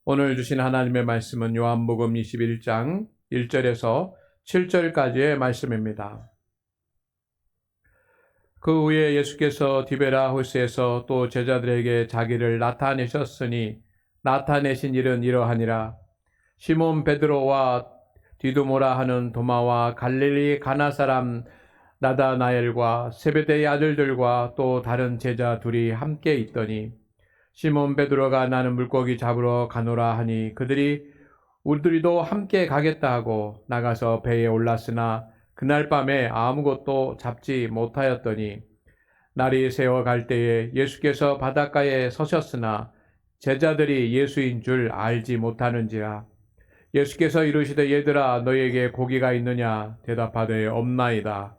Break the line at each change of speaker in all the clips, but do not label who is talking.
오늘 주신 하나님의 말씀은 요한복음 21장 1절에서 7절까지의 말씀입니다. 그 후에 예수께서 디베라 호스에서 또 제자들에게 자기를 나타내셨으니 나타내신 일은 이러하니라. 시몬 베드로와 디두모라 하는 도마와 갈릴리 가나 사람 나다나엘과 세베대의 아들들과 또 다른 제자 둘이 함께 있더니 시몬 베드로가 나는 물고기 잡으러 가노라 하니 그들이 우리도 함께 가겠다 하고 나가서 배에 올랐으나 그날 밤에 아무것도 잡지 못하였더니 날이 새어 갈 때에 예수께서 바닷가에 서셨으나 제자들이 예수인 줄 알지 못하는지라. 예수께서 이르시되 얘들아 너희에게 고기가 있느냐 대답하되 없나이다.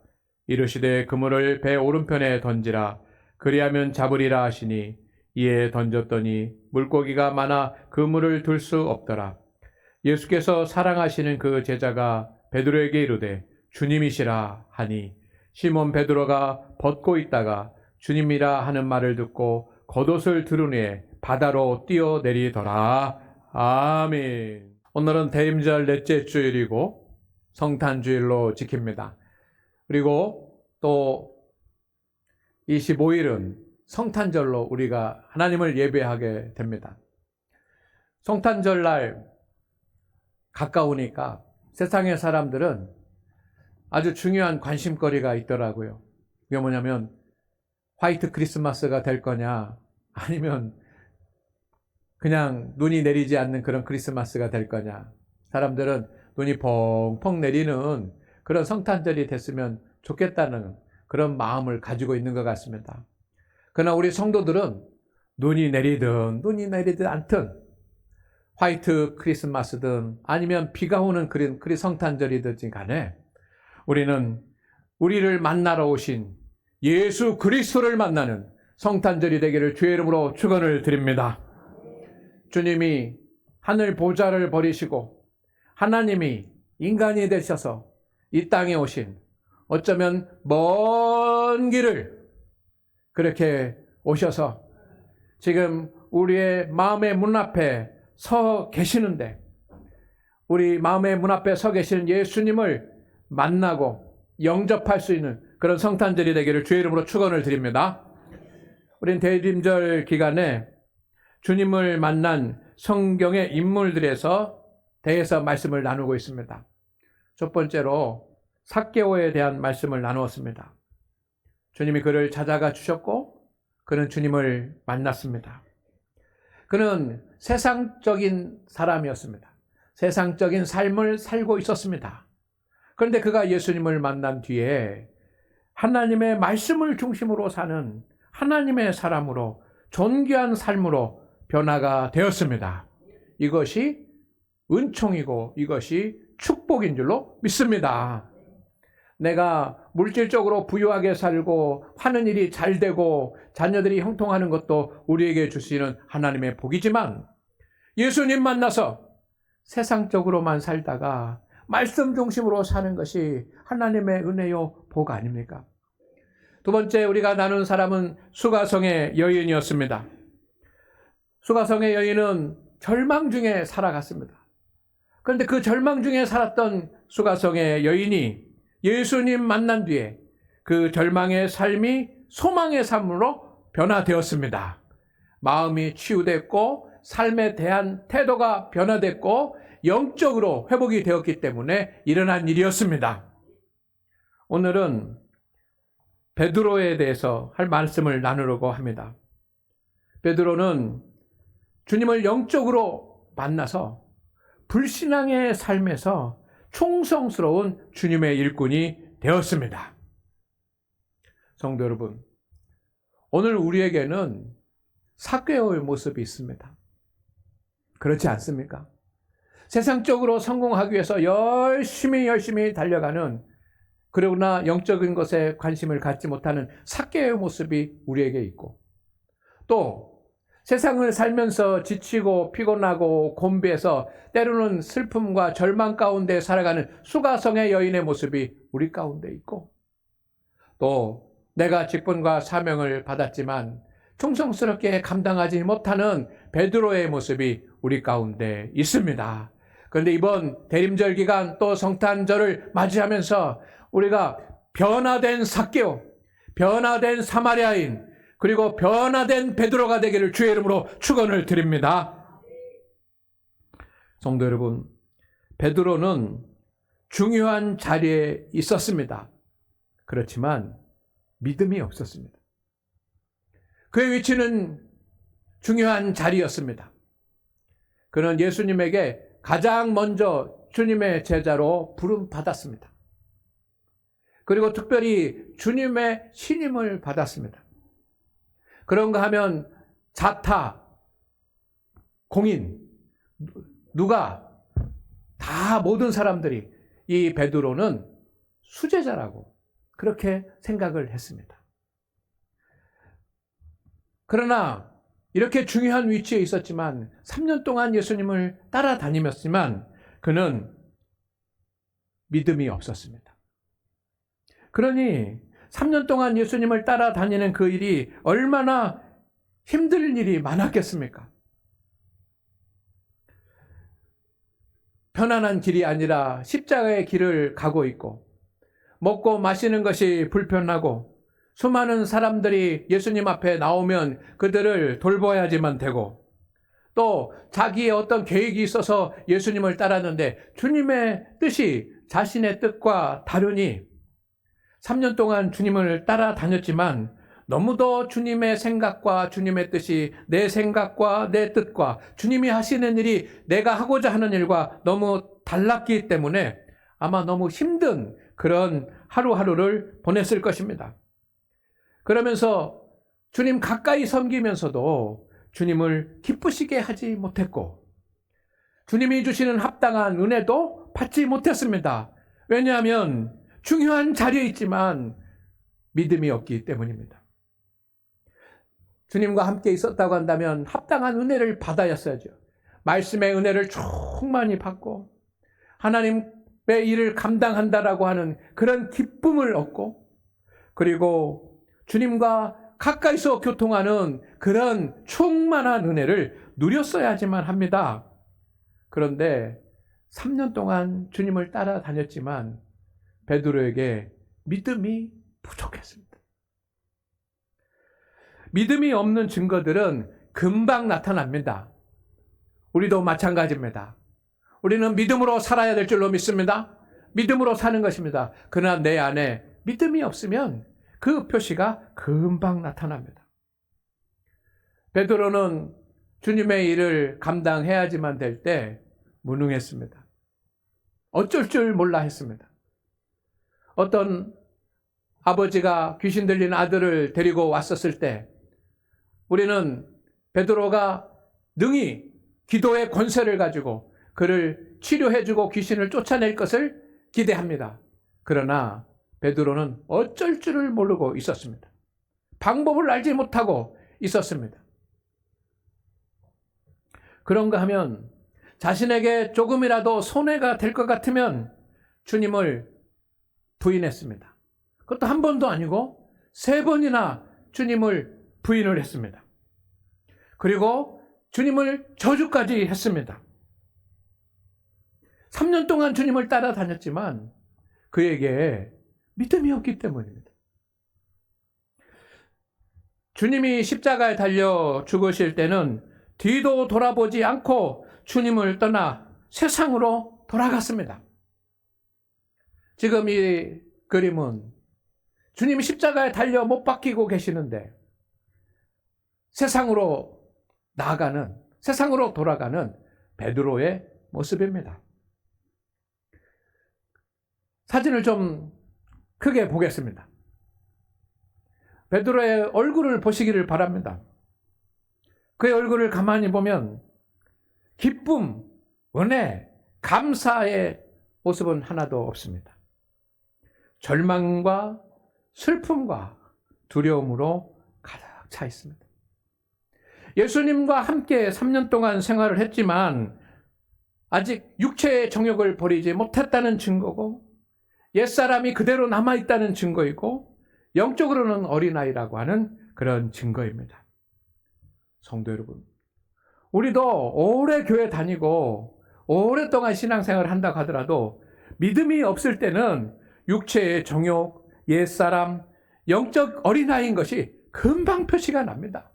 이르시되 그물을 배 오른편에 던지라 그리하면 잡으리라 하시니 이에 던졌더니 물고기가 많아 그물을 들 수 없더라. 예수께서 사랑하시는 그 제자가 베드로에게 이르되 주님이시라 하니 시몬 베드로가 벗고 있다가 주님이라 하는 말을 듣고 겉옷을 두른 후에 바다로 뛰어내리더라. 아멘. 오늘은 대임절 넷째 주일이고 성탄주일로 지킵니다. 그리고 또 25일은 성탄절로 우리가 하나님을 예배하게 됩니다. 성탄절날 가까우니까 세상의 사람들은 아주 중요한 관심거리가 있더라고요. 그게 뭐냐면 화이트 크리스마스가 될 거냐 아니면 그냥 눈이 내리지 않는 그런 크리스마스가 될 거냐. 사람들은 눈이 펑펑 내리는 그런 성탄절이 됐으면 좋겠다는 그런 마음을 가지고 있는 것 같습니다. 그러나 우리 성도들은 눈이 내리든 않든 화이트 크리스마스든 아니면 비가 오는 그런 성탄절이든 간에 우리는 우리를 만나러 오신 예수 그리스도를 만나는 성탄절이 되기를 주의 이름으로 축원을 드립니다. 주님이 하늘 보좌를 버리시고 하나님이 인간이 되셔서 이 땅에 오신 어쩌면 먼 길을 그렇게 오셔서 지금 우리의 마음의 문 앞에 서 계시는데 우리 마음의 문 앞에 서 계시는 예수님을 만나고 영접할 수 있는 그런 성탄절이 되기를 주의 이름으로 축원을 드립니다. 우린 대림절 기간에 주님을 만난 성경의 인물들에서 대해서 말씀을 나누고 있습니다. 첫 번째로 삭개오에 대한 말씀을 나누었습니다. 주님이 그를 찾아가 주셨고 그는 주님을 만났습니다. 그는 세상적인 사람이었습니다. 세상적인 삶을 살고 있었습니다. 그런데 그가 예수님을 만난 뒤에 하나님의 말씀을 중심으로 사는 하나님의 사람으로 존귀한 삶으로 변화가 되었습니다. 이것이 은총이고 이것이 축복인 줄로 믿습니다. 내가 물질적으로 부유하게 살고 하는 일이 잘 되고 자녀들이 형통하는 것도 우리에게 주시는 하나님의 복이지만 예수님 만나서 세상적으로만 살다가 말씀 중심으로 사는 것이 하나님의 은혜요 복 아닙니까? 두 번째 우리가 나눈 사람은 수가성의 여인이었습니다. 수가성의 여인은 절망 중에 살아갔습니다. 그런데 그 절망 중에 살았던 수가성의 여인이 예수님 만난 뒤에 그 절망의 삶이 소망의 삶으로 변화되었습니다. 마음이 치유됐고 삶에 대한 태도가 변화됐고 영적으로 회복이 되었기 때문에 일어난 일이었습니다. 오늘은 베드로에 대해서 할 말씀을 나누려고 합니다. 베드로는 주님을 영적으로 만나서 불신앙의 삶에서 충성스러운 주님의 일꾼이 되었습니다. 성도 여러분, 오늘 우리에게는 삭개오의 모습이 있습니다. 그렇지 않습니까? 세상적으로 성공하기 위해서 열심히 달려가는 그러나 영적인 것에 관심을 갖지 못하는 삭개오의 모습이 우리에게 있고 또 세상을 살면서 지치고 피곤하고 곤비해서 때로는 슬픔과 절망 가운데 살아가는 수가성의 여인의 모습이 우리 가운데 있고 또 내가 직분과 사명을 받았지만 충성스럽게 감당하지 못하는 베드로의 모습이 우리 가운데 있습니다. 그런데 이번 대림절 기간 또 성탄절을 맞이하면서 우리가 변화된 삭개오, 변화된 사마리아인, 그리고 변화된 베드로가 되기를 주의 이름으로 축원을 드립니다. 성도 여러분, 베드로는 중요한 자리에 있었습니다. 그렇지만 믿음이 없었습니다. 그의 위치는 중요한 자리였습니다. 그는 예수님에게 가장 먼저 주님의 제자로 부름받았습니다. 그리고 특별히 주님의 신임을 받았습니다. 그런가 하면 자타, 공인, 누가 다 모든 사람들이 이 베드로는 수제자라고 그렇게 생각을 했습니다. 그러나 이렇게 중요한 위치에 있었지만 3년 동안 예수님을 따라다니었지만 그는 믿음이 없었습니다. 그러니 3년 동안 예수님을 따라다니는 그 일이 얼마나 힘들 일이 많았겠습니까? 편안한 길이 아니라 십자가의 길을 가고 있고 먹고 마시는 것이 불편하고 수많은 사람들이 예수님 앞에 나오면 그들을 돌봐야지만 되고 또 자기의 어떤 계획이 있어서 예수님을 따랐는데 주님의 뜻이 자신의 뜻과 다르니 3년 동안 주님을 따라다녔지만 너무도 주님의 생각과 주님의 뜻이 내 생각과 내 뜻과 주님이 하시는 일이 내가 하고자 하는 일과 너무 달랐기 때문에 아마 너무 힘든 그런 하루하루를 보냈을 것입니다. 그러면서 주님 가까이 섬기면서도 주님을 기쁘시게 하지 못했고 주님이 주시는 합당한 은혜도 받지 못했습니다. 왜냐하면 중요한 자리에 있지만 믿음이 없기 때문입니다. 주님과 함께 있었다고 한다면 합당한 은혜를 받아야어야죠. 말씀의 은혜를 충만히 받고 하나님의 일을 감당한다라고 하는 그런 기쁨을 얻고 그리고 주님과 가까이서 교통하는 그런 충만한 은혜를 누렸어야지만 합니다. 그런데 3년 동안 주님을 따라다녔지만 베드로에게 믿음이 부족했습니다. 믿음이 없는 증거들은 금방 나타납니다. 우리도 마찬가지입니다. 우리는 믿음으로 살아야 될 줄로 믿습니다. 믿음으로 사는 것입니다. 그러나 내 안에 믿음이 없으면 그 표시가 금방 나타납니다. 베드로는 주님의 일을 감당해야지만 될 때 무능했습니다. 어쩔 줄 몰라 했습니다. 어떤 아버지가 귀신 들린 아들을 데리고 왔었을 때 우리는 베드로가 능히 기도의 권세를 가지고 그를 치료해주고 귀신을 쫓아낼 것을 기대합니다. 그러나 베드로는 어쩔 줄을 모르고 있었습니다. 방법을 알지 못하고 있었습니다. 그런가 하면 자신에게 조금이라도 손해가 될 것 같으면 주님을 부인했습니다. 그것도 한 번도 아니고 3번이나 주님을 부인을 했습니다. 그리고 주님을 저주까지 했습니다. 3년 동안 주님을 따라다녔지만 그에게 믿음이 없기 때문입니다. 주님이 십자가에 달려 죽으실 때는 뒤도 돌아보지 않고 주님을 떠나 세상으로 돌아갔습니다. 지금 이 그림은 주님이 십자가에 달려 못 박히고 계시는데 세상으로 나아가는, 세상으로 돌아가는 베드로의 모습입니다. 사진을 좀 크게 보겠습니다. 베드로의 얼굴을 보시기를 바랍니다. 그의 얼굴을 가만히 보면 기쁨, 은혜, 감사의 모습은 하나도 없습니다. 절망과 슬픔과 두려움으로 가득 차 있습니다. 예수님과 함께 3년 동안 생활을 했지만 아직 육체의 정욕을 버리지 못했다는 증거고 옛사람이 그대로 남아있다는 증거이고 영적으로는 어린아이라고 하는 그런 증거입니다. 성도 여러분, 우리도 오래 교회 다니고 오랫동안 신앙생활을 한다고 하더라도 믿음이 없을 때는 육체의 정욕, 옛사람, 영적 어린아이인 것이 금방 표시가 납니다.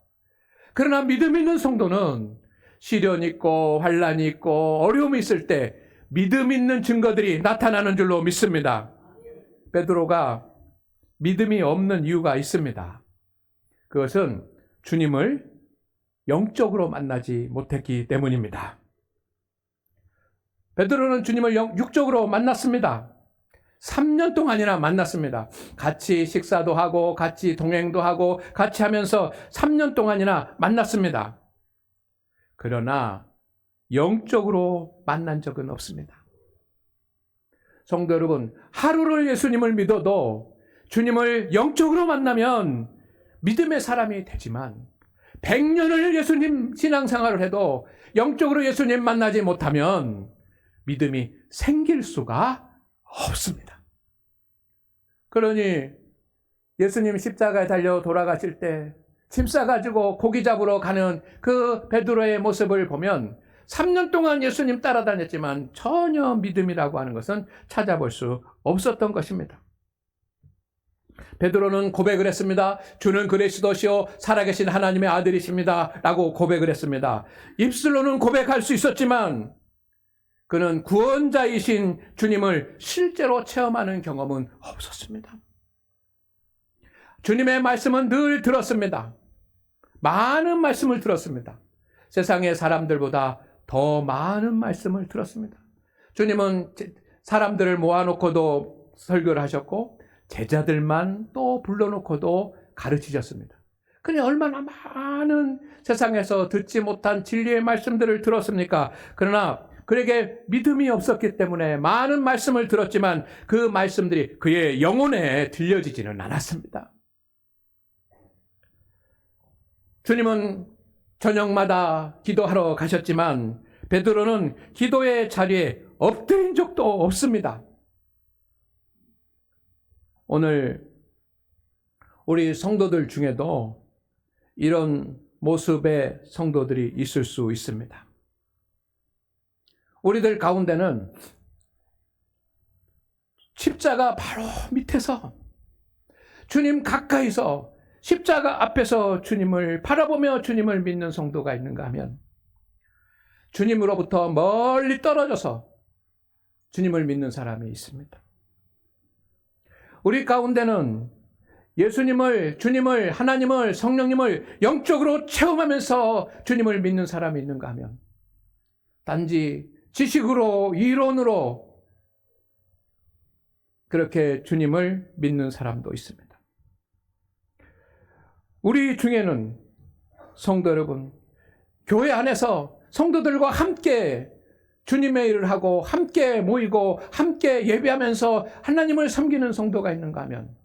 그러나 믿음 있는 성도는 시련이 있고 환란이 있고 어려움이 있을 때 믿음 있는 증거들이 나타나는 줄로 믿습니다. 베드로가 믿음이 없는 이유가 있습니다. 그것은 주님을 영적으로 만나지 못했기 때문입니다. 베드로는 주님을 육적으로 만났습니다. 3년 동안이나 만났습니다. 같이 식사도 하고 같이 동행도 하고 같이 하면서 3년 동안이나 만났습니다. 그러나 영적으로 만난 적은 없습니다. 성도 여러분, 하루를 예수님을 믿어도 주님을 영적으로 만나면 믿음의 사람이 되지만 100년을 예수님 신앙생활을 해도 영적으로 예수님 만나지 못하면 믿음이 생길 수가 없습니다. 그러니 예수님 십자가에 달려 돌아가실 때 짐 싸가지고 고기 잡으러 가는 그 베드로의 모습을 보면 3년 동안 예수님 따라다녔지만 전혀 믿음이라고 하는 것은 찾아볼 수 없었던 것입니다. 베드로는 고백을 했습니다. 주는 그리스도시요 살아계신 하나님의 아들이십니다 라고 고백을 했습니다. 입술로는 고백할 수 있었지만 그는 구원자이신 주님을 실제로 체험하는 경험은 없었습니다. 주님의 말씀은 늘 들었습니다. 많은 말씀을 들었습니다. 세상의 사람들보다 더 많은 말씀을 들었습니다. 주님은 사람들을 모아놓고도 설교를 하셨고 제자들만 또 불러놓고도 가르치셨습니다. 그니 얼마나 많은 세상에서 듣지 못한 진리의 말씀들을 들었습니까? 그러나 그에게 믿음이 없었기 때문에 많은 말씀을 들었지만 그 말씀들이 그의 영혼에 들려지지는 않았습니다. 주님은 저녁마다 기도하러 가셨지만 베드로는 기도의 자리에 엎드린 적도 없습니다. 오늘 우리 성도들 중에도 이런 모습의 성도들이 있을 수 있습니다. 우리들 가운데는 십자가 바로 밑에서 주님 가까이서 십자가 앞에서 주님을 바라보며 주님을 믿는 성도가 있는가 하면 주님으로부터 멀리 떨어져서 주님을 믿는 사람이 있습니다. 우리 가운데는 예수님을, 주님을, 하나님을, 성령님을 영적으로 체험하면서 주님을 믿는 사람이 있는가 하면 단지 지식으로, 이론으로 그렇게 주님을 믿는 사람도 있습니다. 우리 중에는 성도 여러분, 교회 안에서 성도들과 함께 주님의 일을 하고 함께 모이고 함께 예배하면서 하나님을 섬기는 성도가 있는가 하면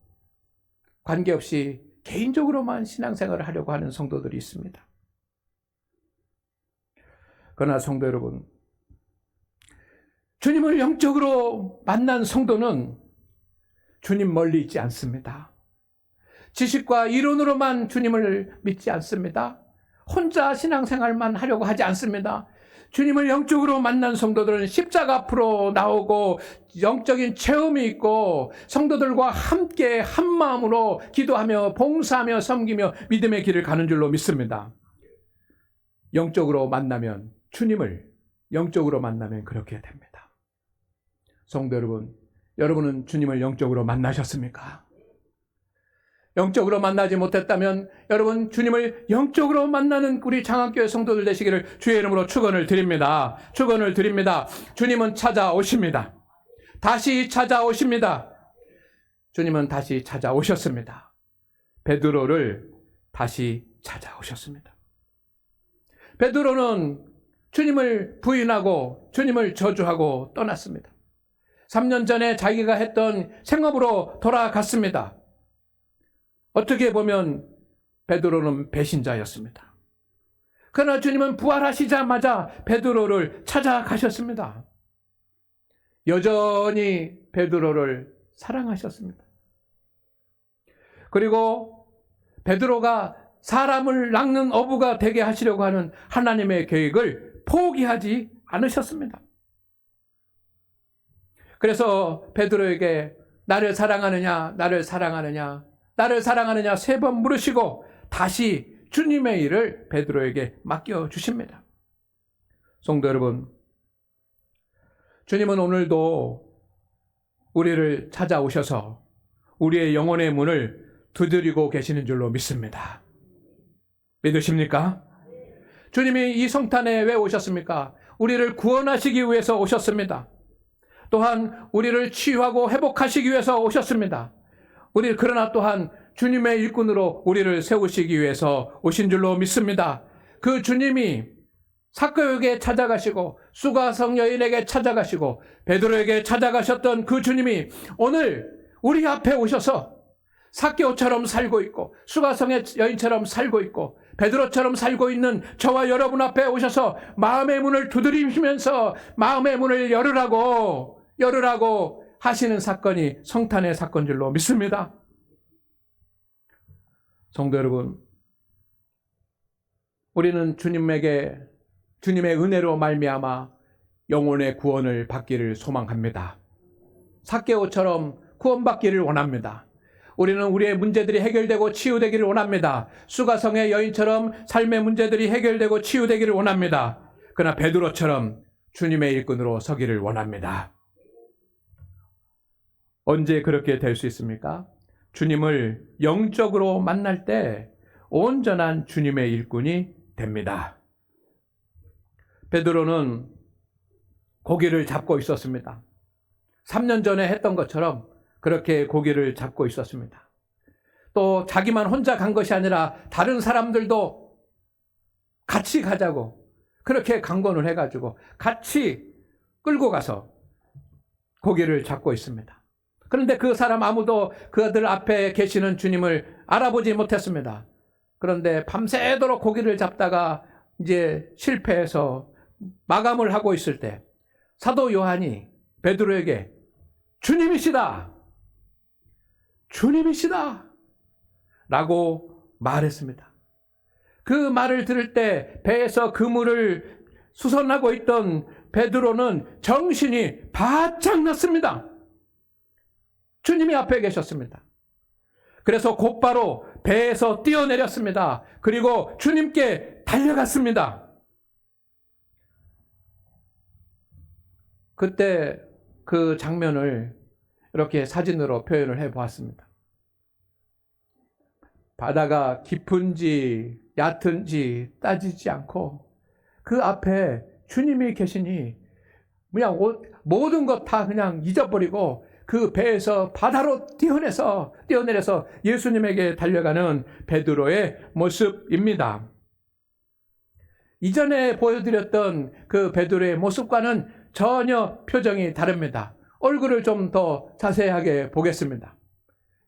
관계없이 개인적으로만 신앙생활을 하려고 하는 성도들이 있습니다. 그러나 성도 여러분, 주님을 영적으로 만난 성도는 주님 멀리 있지 않습니다. 지식과 이론으로만 주님을 믿지 않습니다. 혼자 신앙생활만 하려고 하지 않습니다. 주님을 영적으로 만난 성도들은 십자가 앞으로 나오고 영적인 체험이 있고 성도들과 함께 한마음으로 기도하며 봉사하며 섬기며 믿음의 길을 가는 줄로 믿습니다. 영적으로 만나면, 주님을 영적으로 만나면 그렇게 됩니다. 성도 여러분, 여러분은 주님을 영적으로 만나셨습니까? 영적으로 만나지 못했다면 여러분 주님을 영적으로 만나는 우리 장안교회 성도들 되시기를 주의 이름으로 축원을 드립니다. 축원을 드립니다. 주님은 찾아오십니다. 다시 찾아오십니다. 주님은 다시 찾아오셨습니다. 베드로를 다시 찾아오셨습니다. 베드로는 주님을 부인하고 주님을 저주하고 떠났습니다. 3년 전에 자기가 했던 생업으로 돌아갔습니다. 어떻게 보면 베드로는 배신자였습니다. 그러나 주님은 부활하시자마자 베드로를 찾아가셨습니다. 여전히 베드로를 사랑하셨습니다. 그리고 베드로가 사람을 낚는 어부가 되게 하시려고 하는 하나님의 계획을 포기하지 않으셨습니다. 그래서 베드로에게 나를 사랑하느냐, 나를 사랑하느냐, 나를 사랑하느냐 3번 물으시고 다시 주님의 일을 베드로에게 맡겨주십니다. 성도 여러분, 주님은 오늘도 우리를 찾아오셔서 우리의 영혼의 문을 두드리고 계시는 줄로 믿습니다. 믿으십니까? 주님이 이 성탄에 왜 오셨습니까? 우리를 구원하시기 위해서 오셨습니다. 또한 우리를 치유하고 회복하시기 위해서 오셨습니다. 그러나 또한 주님의 일꾼으로 우리를 세우시기 위해서 오신 줄로 믿습니다. 그 주님이 삭개오에게 찾아가시고 수가성 여인에게 찾아가시고 베드로에게 찾아가셨던 그 주님이 오늘 우리 앞에 오셔서 삭개오처럼 살고 있고 수가성의 여인처럼 살고 있고 베드로처럼 살고 있는 저와 여러분 앞에 오셔서 마음의 문을 두드리시면서 마음의 문을 열으라고 하시는 사건이 성탄의 사건 줄로 믿습니다. 성도 여러분, 우리는 주님의 은혜로 말미암아 영혼의 구원을 받기를 소망합니다. 삭개오처럼 구원받기를 원합니다. 우리는 우리의 문제들이 해결되고 치유되기를 원합니다. 수가성의 여인처럼 삶의 문제들이 해결되고 치유되기를 원합니다. 그러나 베드로처럼 주님의 일꾼으로 서기를 원합니다. 언제 그렇게 될 수 있습니까? 주님을 영적으로 만날 때 온전한 주님의 일꾼이 됩니다. 베드로는 고기를 잡고 있었습니다. 3년 전에 했던 것처럼 그렇게 고기를 잡고 있었습니다. 또 자기만 혼자 간 것이 아니라 다른 사람들도 같이 가자고 그렇게 강권을 해가지고 같이 끌고 가서 고기를 잡고 있습니다. 그런데 그 사람 아무도 그들 앞에 계시는 주님을 알아보지 못했습니다. 그런데 밤새도록 고기를 잡다가 이제 실패해서 마감을 하고 있을 때 사도 요한이 베드로에게 주님이시다 라고 말했습니다. 그 말을 들을 때 배에서 그물을 수선하고 있던 베드로는 정신이 바짝 났습니다. 주님이 앞에 계셨습니다. 그래서 곧바로 배에서 뛰어내렸습니다. 그리고 주님께 달려갔습니다. 그때 그 장면을 이렇게 사진으로 표현을 해보았습니다. 바다가 깊은지 얕은지 따지지 않고 그 앞에 주님이 계시니 그냥 모든 것 다 그냥 잊어버리고 그 배에서 바다로 뛰어내려서 예수님에게 달려가는 베드로의 모습입니다. 이전에 보여드렸던 그 베드로의 모습과는 전혀 표정이 다릅니다. 얼굴을 좀 더 자세하게 보겠습니다.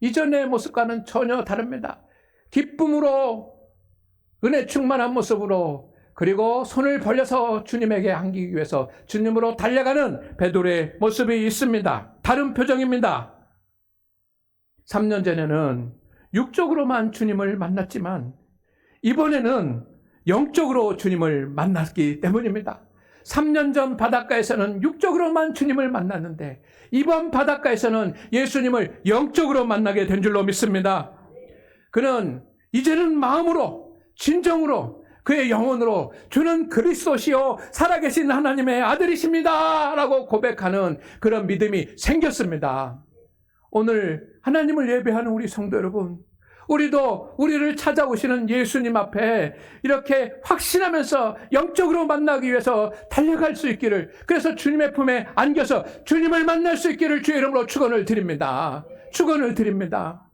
이전의 모습과는 전혀 다릅니다. 기쁨으로 은혜 충만한 모습으로 그리고 손을 벌려서 주님에게 안기기 위해서 주님으로 달려가는 베드로의 모습이 있습니다. 다른 표정입니다. 3년 전에는 육적으로만 주님을 만났지만 이번에는 영적으로 주님을 만났기 때문입니다. 3년 전 바닷가에서는 육적으로만 주님을 만났는데 이번 바닷가에서는 예수님을 영적으로 만나게 된 줄로 믿습니다. 그는 이제는 마음으로 진정으로 그의 영혼으로 주는 그리스도시요 살아계신 하나님의 아들이십니다 라고 고백하는 그런 믿음이 생겼습니다. 오늘 하나님을 예배하는 우리 성도 여러분, 우리도 우리를 찾아오시는 예수님 앞에 이렇게 확신하면서 영적으로 만나기 위해서 달려갈 수 있기를, 그래서 주님의 품에 안겨서 주님을 만날 수 있기를 주의 이름으로 축원을 드립니다. 축원을 드립니다.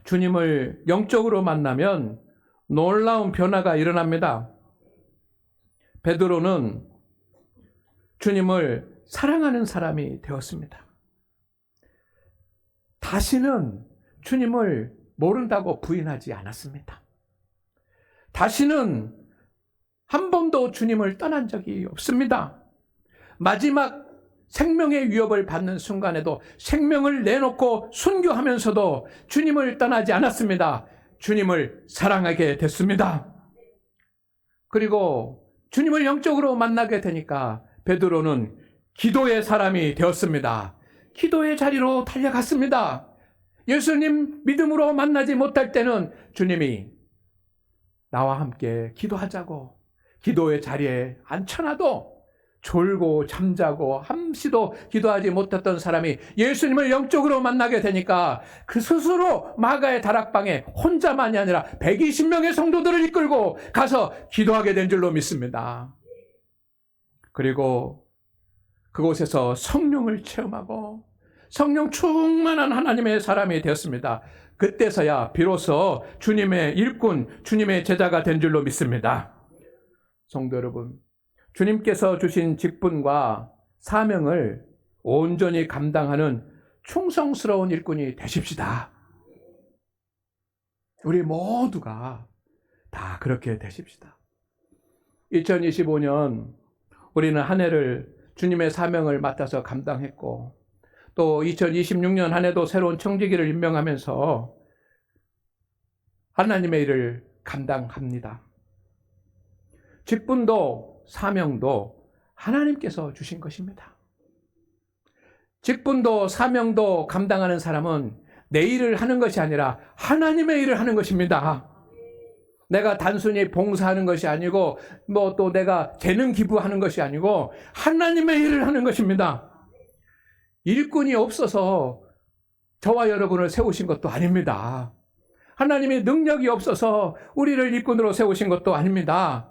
주님을 영적으로 만나면 놀라운 변화가 일어납니다. 베드로는 주님을 사랑하는 사람이 되었습니다. 다시는 주님을 모른다고 부인하지 않았습니다. 다시는 한 번도 주님을 떠난 적이 없습니다. 마지막 생명의 위협을 받는 순간에도 생명을 내놓고 순교하면서도 주님을 떠나지 않았습니다. 주님을 사랑하게 됐습니다. 그리고 주님을 영적으로 만나게 되니까 베드로는 기도의 사람이 되었습니다. 기도의 자리로 달려갔습니다. 예수님 믿음으로 만나지 못할 때는 주님이 나와 함께 기도하자고 기도의 자리에 앉혀놔도 졸고 잠자고 함시도 기도하지 못했던 사람이 예수님을 영적으로 만나게 되니까 그 스스로 마가의 다락방에 혼자만이 아니라 120명의 성도들을 이끌고 가서 기도하게 된 줄로 믿습니다. 그리고 그곳에서 성령을 체험하고 성령 충만한 하나님의 사람이 되었습니다. 그때서야 비로소 주님의 일꾼, 주님의 제자가 된 줄로 믿습니다. 성도 여러분, 주님께서 주신 직분과 사명을 온전히 감당하는 충성스러운 일꾼이 되십시다. 우리 모두가 다 그렇게 되십시다. 2025년 우리는 한 해를 주님의 사명을 맡아서 감당했고 또 2026년 한 해도 새로운 청지기를 임명하면서 하나님의 일을 감당합니다. 직분도 사명도 하나님께서 주신 것입니다. 직분도 사명도 감당하는 사람은 내 일을 하는 것이 아니라 하나님의 일을 하는 것입니다. 내가 단순히 봉사하는 것이 아니고 또 내가 재능 기부하는 것이 아니고 하나님의 일을 하는 것입니다. 일꾼이 없어서 저와 여러분을 세우신 것도 아닙니다. 하나님의 능력이 없어서 우리를 일꾼으로 세우신 것도 아닙니다.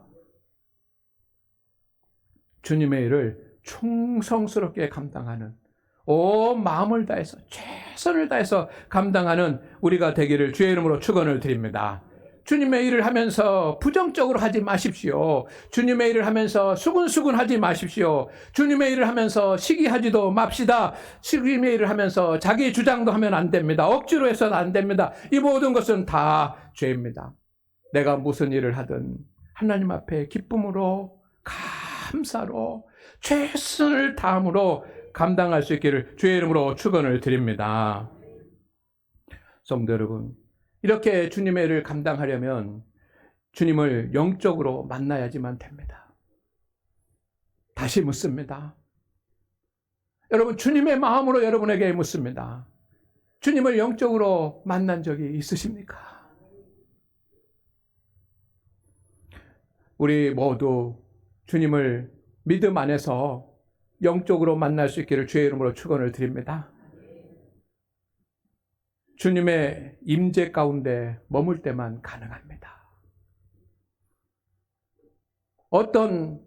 주님의 일을 충성스럽게 감당하는 온 마음을 다해서 최선을 다해서 감당하는 우리가 되기를 주의 이름으로 축원을 드립니다. 주님의 일을 하면서 부정적으로 하지 마십시오. 주님의 일을 하면서 수근수근 하지 마십시오. 주님의 일을 하면서 시기하지도 맙시다. 주님의 일을 하면서 자기 주장도 하면 안 됩니다. 억지로 해서는 안 됩니다. 이 모든 것은 다 죄입니다. 내가 무슨 일을 하든 하나님 앞에 기쁨으로 감사로 최선을 다함으로 감당할 수 있기를 주의 이름으로 축원을 드립니다. 성도 여러분, 이렇게 주님의 일을 감당하려면 주님을 영적으로 만나야지만 됩니다. 다시 묻습니다. 여러분, 주님의 마음으로 여러분에게 묻습니다. 주님을 영적으로 만난 적이 있으십니까? 우리 모두 주님을 믿음 안에서 영적으로 만날 수 있기를 주의 이름으로 축원을 드립니다. 주님의 임재 가운데 머물 때만 가능합니다. 어떤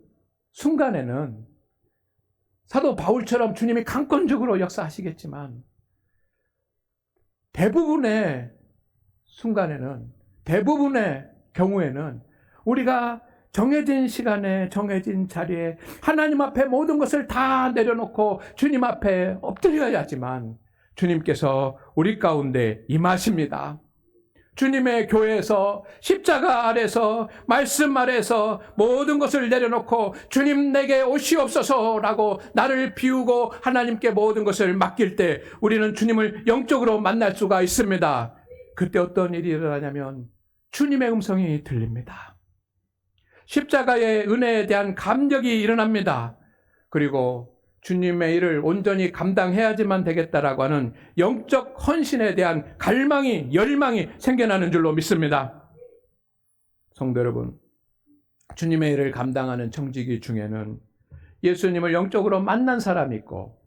순간에는 사도 바울처럼 주님이 강권적으로 역사하시겠지만 대부분의 순간에는, 대부분의 경우에는 우리가 정해진 시간에 정해진 자리에 하나님 앞에 모든 것을 다 내려놓고 주님 앞에 엎드려야지만 주님께서 우리 가운데 임하십니다. 주님의 교회에서 십자가 아래서 말씀 아래서 모든 것을 내려놓고 주님 내게 오시옵소서라고 나를 비우고 하나님께 모든 것을 맡길 때 우리는 주님을 영적으로 만날 수가 있습니다. 그때 어떤 일이 일어나냐면 주님의 음성이 들립니다. 십자가의 은혜에 대한 감격이 일어납니다. 그리고 주님의 일을 온전히 감당해야지만 되겠다라고 하는 영적 헌신에 대한 갈망이, 열망이 생겨나는 줄로 믿습니다. 성도 여러분, 주님의 일을 감당하는 청지기 중에는 예수님을 영적으로 만난 사람이 있고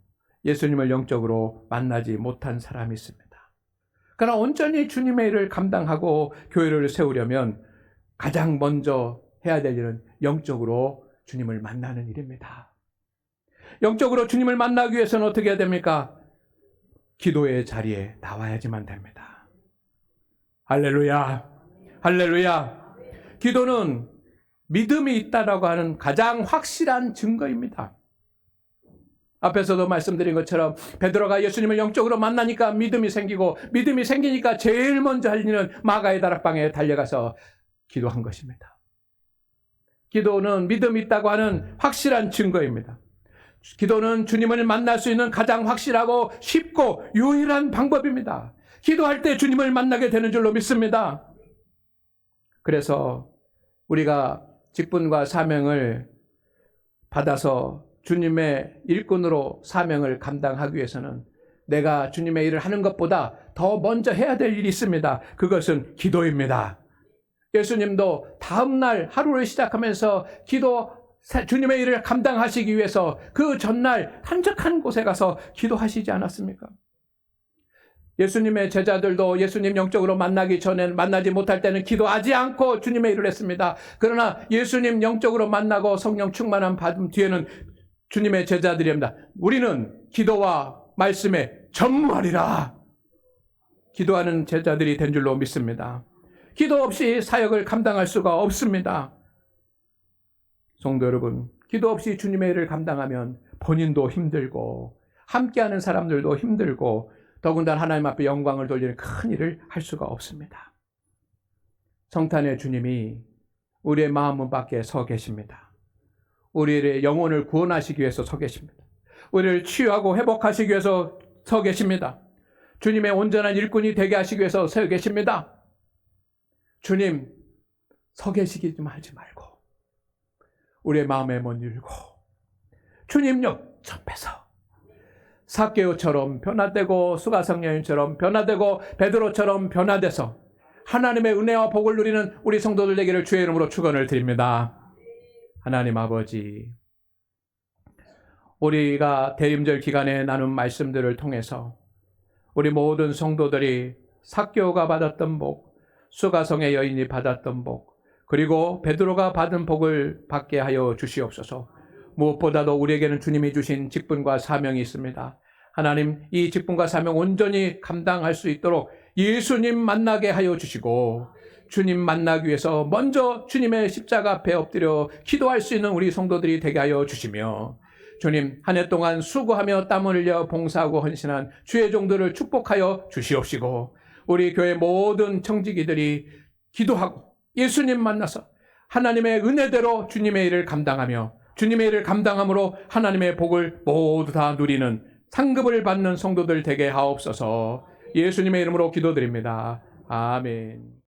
예수님을 영적으로 만나지 못한 사람이 있습니다. 그러나 온전히 주님의 일을 감당하고 교회를 세우려면 가장 먼저 해야 될 일은 영적으로 주님을 만나는 일입니다. 영적으로 주님을 만나기 위해서는 어떻게 해야 됩니까? 기도의 자리에 나와야지만 됩니다. 할렐루야, 할렐루야. 기도는 믿음이 있다라고 하는 가장 확실한 증거입니다. 앞에서도 말씀드린 것처럼 베드로가 예수님을 영적으로 만나니까 믿음이 생기고 믿음이 생기니까 제일 먼저 할 일은 마가의 다락방에 달려가서 기도한 것입니다. 기도는 믿음이 있다고 하는 확실한 증거입니다. 기도는 주님을 만날 수 있는 가장 확실하고 쉽고 유일한 방법입니다. 기도할 때 주님을 만나게 되는 줄로 믿습니다. 그래서 우리가 직분과 사명을 받아서 주님의 일꾼으로 사명을 감당하기 위해서는 내가 주님의 일을 하는 것보다 더 먼저 해야 될 일이 있습니다. 그것은 기도입니다. 예수님도 다음날 하루를 시작하면서 주님의 일을 감당하시기 위해서 그 전날 한적한 곳에 가서 기도하시지 않았습니까? 예수님의 제자들도 예수님 영적으로 만나지 못할 때는 기도하지 않고 주님의 일을 했습니다. 그러나 예수님 영적으로 만나고 성령 충만함 받은 뒤에는 주님의 제자들입니다. 우리는 기도와 말씀에 전무하리라. 기도하는 제자들이 된 줄로 믿습니다. 기도 없이 사역을 감당할 수가 없습니다. 성도 여러분, 기도 없이 주님의 일을 감당하면 본인도 힘들고 함께하는 사람들도 힘들고 더군다나 하나님 앞에 영광을 돌리는 큰 일을 할 수가 없습니다. 성탄의 주님이 우리의 마음 밖에 서 계십니다. 우리의 영혼을 구원하시기 위해서 서 계십니다. 우리를 치유하고 회복하시기 위해서 서 계십니다. 주님의 온전한 일꾼이 되게 하시기 위해서 서 계십니다. 주님, 서 계시기 좀 하지 말고 우리의 마음의 문 열고 주님 옆에서 삭개오처럼 변화되고 수가성 여인처럼 변화되고 베드로처럼 변화돼서 하나님의 은혜와 복을 누리는 우리 성도들 되기를 주의 이름으로 축원을 드립니다. 하나님 아버지, 우리가 대림절 기간에 나눈 말씀들을 통해서 우리 모든 성도들이 삭개오가 받았던 복, 수가성의 여인이 받았던 복, 그리고 베드로가 받은 복을 받게 하여 주시옵소서. 무엇보다도 우리에게는 주님이 주신 직분과 사명이 있습니다. 하나님, 이 직분과 사명 온전히 감당할 수 있도록 예수님 만나게 하여 주시고 주님 만나기 위해서 먼저 주님의 십자가 앞에 엎드려 기도할 수 있는 우리 성도들이 되게 하여 주시며, 주님, 한 해 동안 수고하며 땀을 흘려 봉사하고 헌신한 주의 종들을 축복하여 주시옵시고, 우리 교회 모든 청지기들이 기도하고 예수님 만나서 하나님의 은혜대로 주님의 일을 감당하며 주님의 일을 감당함으로 하나님의 복을 모두 다 누리는 상급을 받는 성도들 되게 하옵소서. 예수님의 이름으로 기도드립니다. 아멘.